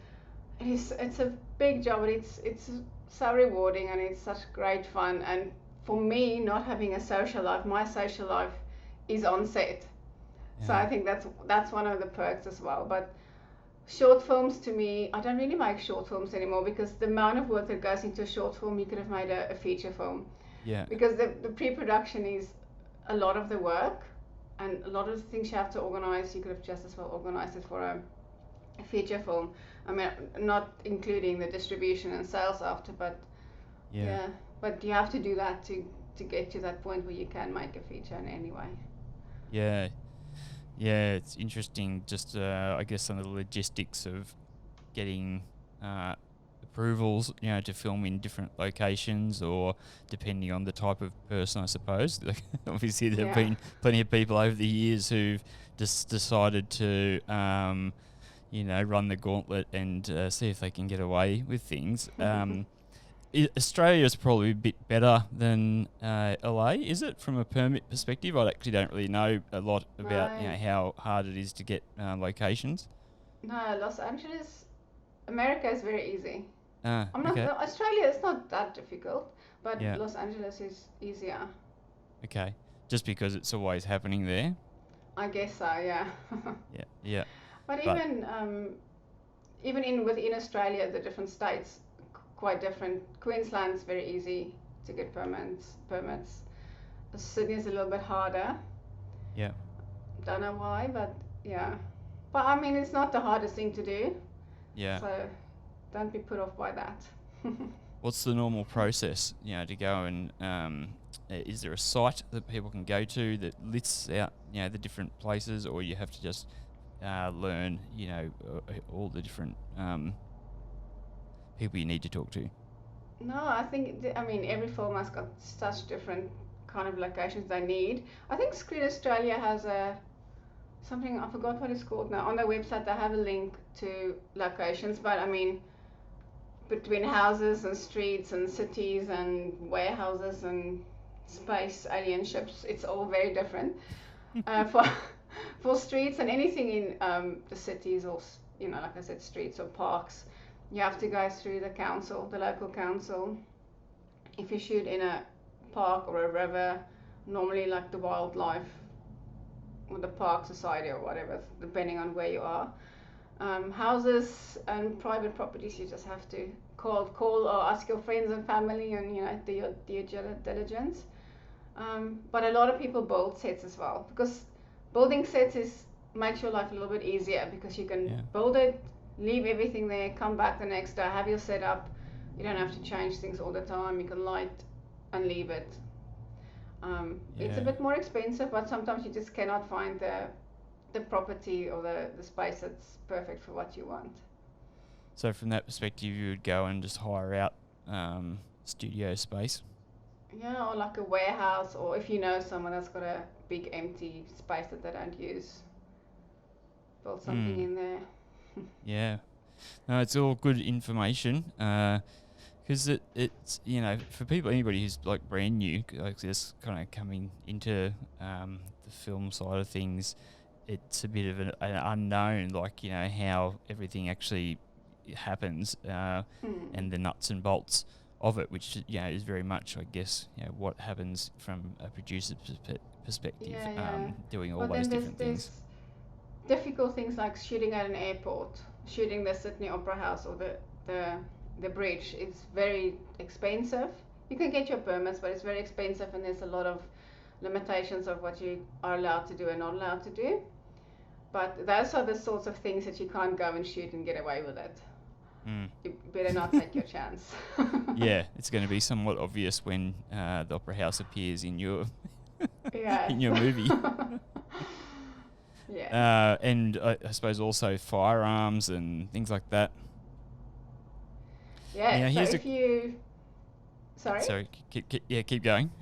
a big job, but it's so rewarding, and it's such great fun. And for me, not having a social life, my social life is on set. Yeah. So I think that's one of the perks as well. But short films, to me, I don't really make short films anymore, because the amount of work that goes into a short film, you could have made a feature film. Yeah. Because the pre-production is a lot of the work, and a lot of the things you have to organize, you could have just as well organized it for a feature film. I mean, not including the distribution and sales after, but yeah, but you have to do that to get to that point where you can make a feature in any way. Yeah. Yeah, it's interesting, just I guess some of the logistics of getting approvals, to film in different locations, or depending on the type of person, I suppose. Obviously, there have been plenty of people over the years who've just decided to, run the gauntlet and see if they can get away with things. Australia is probably a bit better than LA, is it, from a permit perspective? I actually don't really know a lot about how hard it is to get locations. No, Los Angeles, America is very easy. Okay. Australia is not that difficult, but Yeah. Los Angeles is easier. Okay, just because it's always happening there. I guess so, yeah. Yeah. But even within Australia, the different states quite different. Queensland's very easy to get permits. Sydney's a little bit harder. Yeah. Don't know why, but yeah. But I mean, it's not the hardest thing to do. Yeah. So don't be put off by that. What's the normal process, to go and is there a site that people can go to that lists out, the different places, or you have to just learn, all the different people you need to talk to? No, I think, every film has got such different kind of locations they need. I think Screen Australia has something, I forgot what it's called now. On their website, they have a link to locations, but between houses and streets and cities and warehouses and space alien ships, it's all very different. For streets and anything in the cities, or like I said, streets or parks, you have to go through the local council. If you shoot in a park or a river, normally like the wildlife or the park society or whatever, depending on where you are. Houses and private properties, you just have to call or ask your friends and family, and do your due diligence. But a lot of people build sets as well, because building sets makes your life a little bit easier, because you can build it, leave everything there, come back the next day, have your setup. You don't have to change things all the time. You can light and leave it. It's a bit more expensive, but sometimes you just cannot find the property or the space that's perfect for what you want. So from that perspective, you would go and just hire out studio space? Yeah, or like a warehouse, or if you know someone that's got a big empty space that they don't use, build something in there. Yeah. No, it's all good information. Because it's, for people, anybody who's like brand new, like just kind of coming into the film side of things, it's a bit of an unknown, like, how everything actually happens, and the nuts and bolts of it, which, is very much, I guess, what happens from a producer's perspective, Yeah. doing all But those then different things. there's difficult things like shooting at an airport, shooting the Sydney Opera House or the bridge. It's very expensive. You can get your permits, but it's very expensive, and there's a lot of limitations of what you are allowed to do and not allowed to do. But those are the sorts of things that you can't go and shoot and get away with it. You better not take your chance. Yeah, it's going to be somewhat obvious when the Opera House appears in your in your movie. Yeah. And I suppose also firearms and things like that. Yeah. Now, So if you, sorry. Sorry, keep going.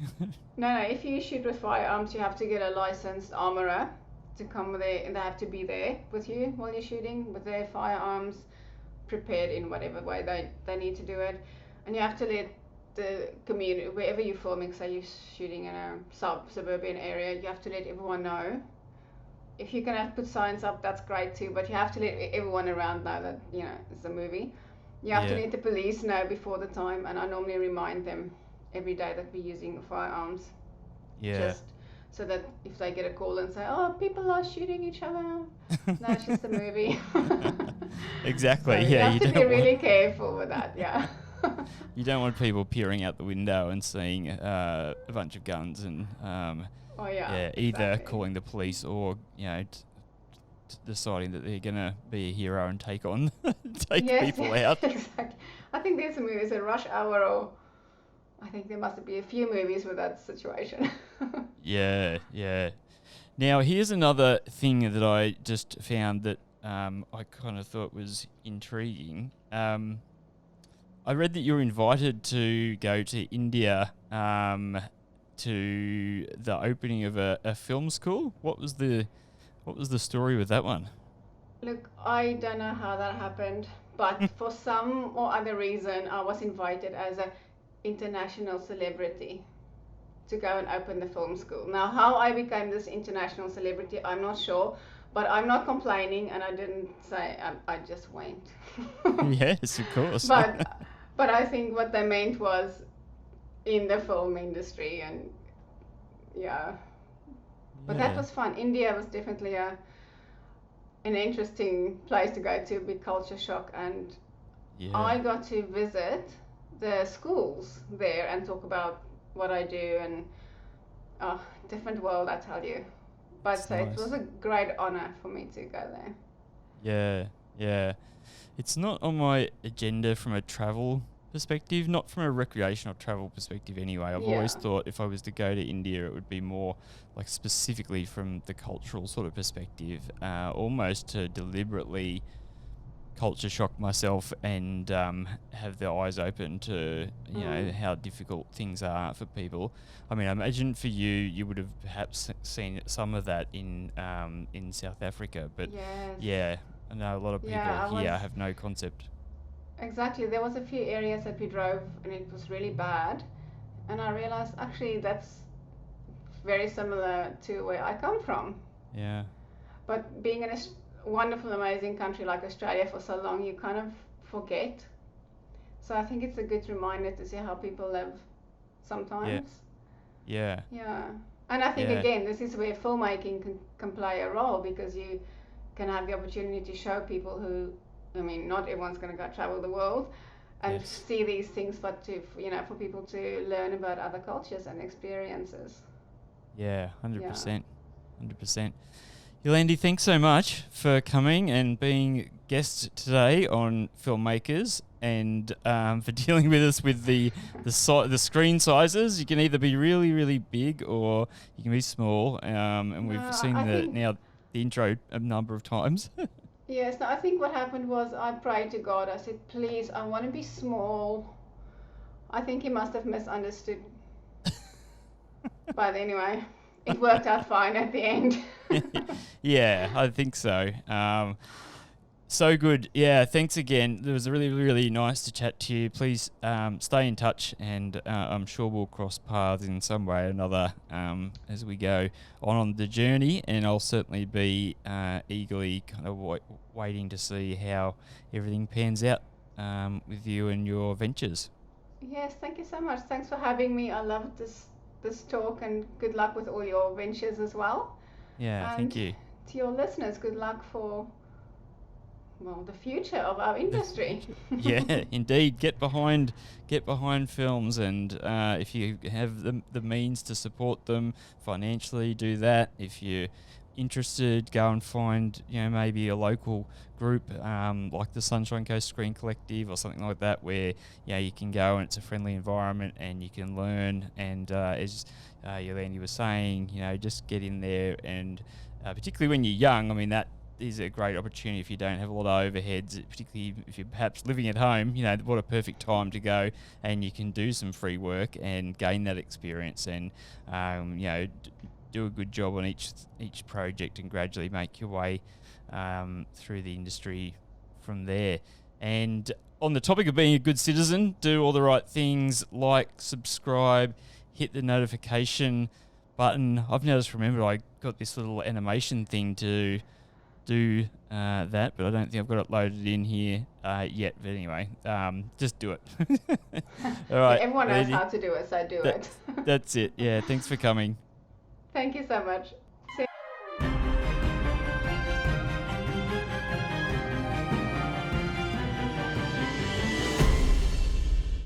No. If you shoot with firearms, you have to get a licensed armorer to come there, and they have to be there with you while you're shooting with their firearms prepared in whatever way they need to do it. And you have to let the community, wherever you're filming, say you're shooting in a suburban area, you have to let everyone know. If you can put signs up, that's great too, but you have to let everyone around know that, it's a movie. You have to let the police know before the time, and I normally remind them every day that we're using firearms. Yeah. Just so that if they get a call and say, "Oh, people are shooting each other," no, it's just a movie. Exactly. So yeah. you have to be really careful with that. Yeah. You don't want people peering out the window and seeing a bunch of guns and either exactly. calling the police or deciding that they're gonna be a hero and take people out. Exactly. I think there's a movie, is it Rush Hour, or I think there must be a few movies with that situation. Yeah. Now, here's another thing that I just found that I kind of thought was intriguing. I read that you were invited to go to India to the opening of a film school. What was the story with that one? Look, I don't know how that happened, but for some or other reason, I was invited as an international celebrity to go and open the film school. Now, how I became this international celebrity, I'm not sure, but I'm not complaining, and I didn't say I just went. Yes, of course. But I think what they meant was in the film industry, and yeah. But that was fun. India was definitely an interesting place to go to, a big culture shock, and I got to visit the schools there and talk about what I do, and different world, I tell you. But so nice. It was a great honor for me to go there. Yeah. It's not on my agenda from a travel perspective, not from a recreational travel perspective anyway. I've always thought if I was to go to India, it would be more like specifically from the cultural sort of perspective, almost to deliberately culture shock myself and have their eyes open to how difficult things are for people. I mean, I imagine for you would have perhaps seen some of that in South Africa, but I know a lot of people here have no concept. Exactly, there was a few areas that we drove and it was really bad, and I realized actually that's very similar to where I come from. Yeah. But being in a wonderful, amazing country like Australia for so long, you kind of forget. So I think it's a good reminder to see how people live sometimes. Yeah. And I think again, this is where filmmaking can play a role, because you can have the opportunity to show people who, I mean, not everyone's going to go travel the world and see these things, but for people to learn about other cultures and experiences. Yeah, 100%. 100%. Yolandi, thanks so much for coming and being guest today on Filmmakers, and for dealing with us with the screen sizes. You can either be really, really big or you can be small, and we've seen the intro a number of times. Yes, no, I think what happened was I prayed to God. I said, please, I want to be small. I think he must have misunderstood. But anyway, it worked out fine at the end. Yeah, I think so. So good. Yeah, thanks again. It was really, really nice to chat to you. Please stay in touch, and I'm sure we'll cross paths in some way or another as we go on the journey. And I'll certainly be eagerly kind of waiting to see how everything pans out with you and your ventures. Yes, thank you so much. Thanks for having me. I loved this talk, and good luck with all your ventures as well. Yeah, And thank you. to your listeners, good luck for, well, the future of our industry. Yeah, indeed. Get behind films, and if you have the means to support them financially, do that. If you're interested, go and find maybe a local group like the Sunshine Coast Screen Collective or something like that, where you can go and it's a friendly environment and you can learn. And as Yolandi was saying, just get in there, and particularly when you're young, I mean that is a great opportunity if you don't have a lot of overheads, particularly if you're perhaps living at home. What a perfect time to go, and you can do some free work and gain that experience, and do a good job on each project, and gradually make your way through the industry from there. And on the topic of being a good citizen, do all the right things, like, subscribe, hit the notification button. I've now just remembered I got this little animation thing to do that, but I don't think I've got it loaded in here yet. But anyway, just do it. All right. Everyone knows how to do it, so do it. That's it. Yeah, thanks for coming. Thank you so much.